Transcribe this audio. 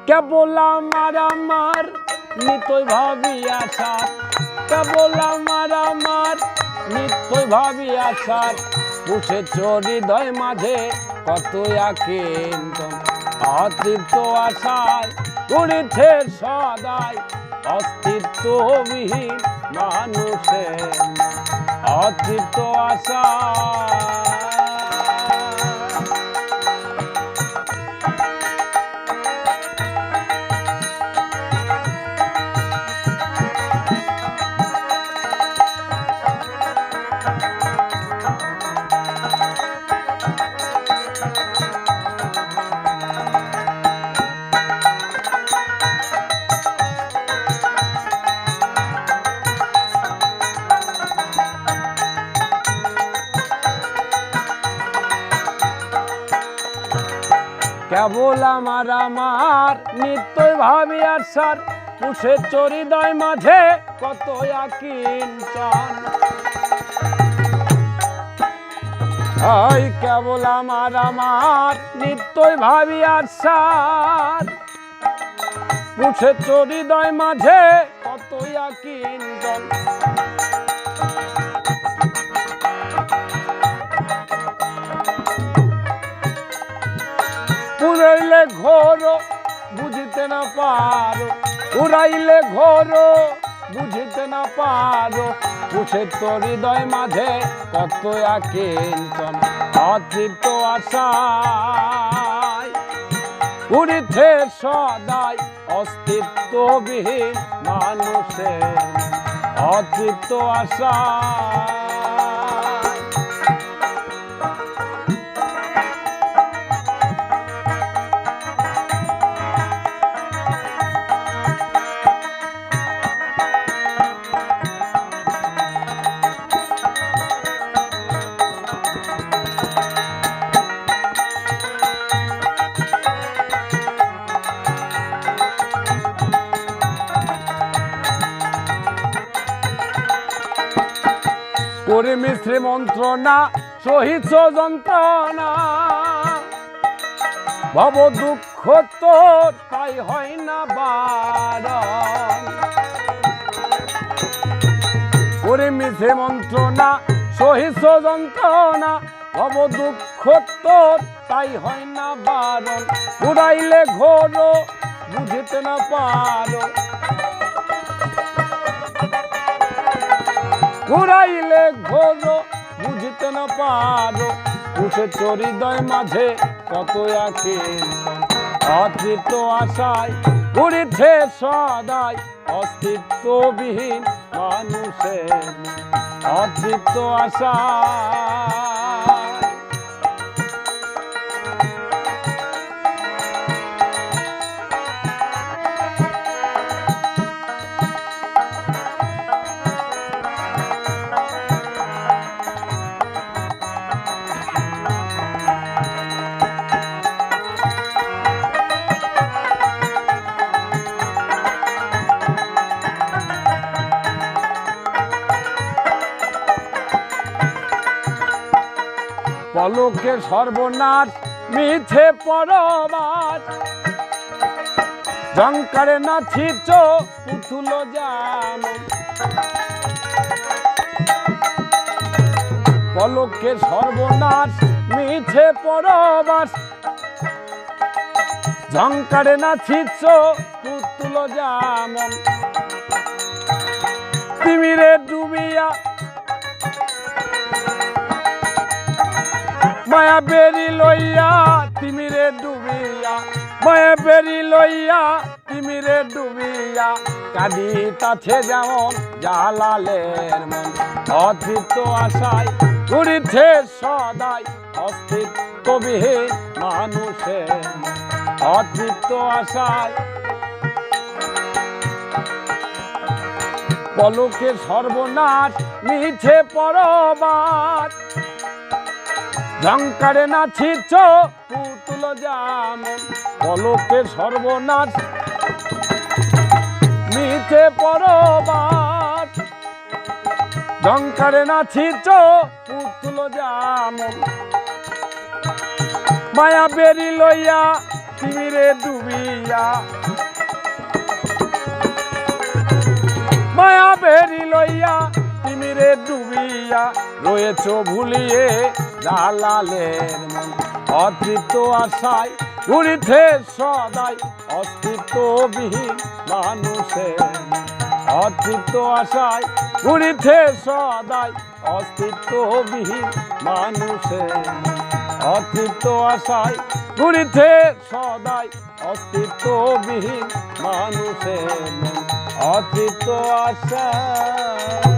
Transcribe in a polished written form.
কেবল আমার নিত্যই ভাবিয়া সার, কেবল আমার নিত্যই ভাবিয়া সার, পুষেছ হৃদয় মাঝে কত আকিঞ্চন, অতৃপ্ত আশায় গড়েছে সদাই অস্তিত্ববিহীন মানুষের অতৃপ্ত আশা। কেবল আমার নিত্যই ভাবিয়ার সার, পুষেছ হৃদয় মাঝে কত আকিঞ্চন। কেবল আমার নিত্যই ভাবিয়ার সার, পুষেছ হৃদয় মাঝে কত আকিঞ্চন। উড়াইলে ঘোর বুঝিতে না পারো, উড়াইলে ঘোর বুঝিতে না পারো, পুষেছ হৃদয় মাঝে কত আকিঞ্চন, অতৃপ্ত আশায় উড়িতে সদাই অস্তিত্ববিহীন মানুষের অতৃপ্ত আশা। করে মিশ্রে মন্ত্রণা সহিত যন্ত্রণা, ভব দুঃখ তোর তাই হয় না বারণ। করে মিশ্রে মন্ত্রণা সহিত যন্ত্রণা, ভব দুঃখ তোর তাই হয় না বারণ। উড়াইলে ঘোর বুঝিতে না পারো, ঘুরাইলে ঘোর বুঝিতে না পারো, পুষেছ হৃদয় মাঝে কত আকিঞ্চন, অতৃপ্ত আশায় ঘুরিছে সদাই অস্তিত্ববিহীন মানুষের অতৃপ্ত আশা। পলকে সর্বনাশ মিছে পরবাস, ঝংকারে নাচিছ পুতুল যেমন। পলকে সর্বনাশ মিছে পরবাস, ঝংকারে নাচিছ পুতুল যেমন। তিমিরে ডুবিয়া মায়া বেরি লইয়া, তিমিরে ডুবিয়া মায়া বেরি লইয়া, তিমিরে ডুবিয়া কাঁদিতাছে যেমন জালালের মন, অতৃপ্ত আশায় ঘুরিছে সদাই অস্তিত্ববিহীন মানুষের অতৃপ্ত আশায়। পলকে সর্বনাশ মিছে পরবাস, ঝংকারে নাচিছ পুতুল যেমন। পলকে সর্বনাশ মিছে পরবাস, ঝংকারে নাচিছ পুতুল যেমন। মায়া বেরি লইয়া তিমিরে ডুবিয়া লইয়া তিমিরে ডুবিয়া রয়েছ ভুলিয়ে দালালের মন অতৃপ্ত আশায় ঘুরিতে সদাই অস্তিত্ববিহীন মানুষের মন অতৃপ্ত আশায় ঘুরিতে সদাই অস্তিত্ববিহীন মানুষের মন অতৃপ্ত আশায় ঘুরিতে সদাই অস্তিত্ববিহীন মানুষের মন অতৃপ্ত আশায়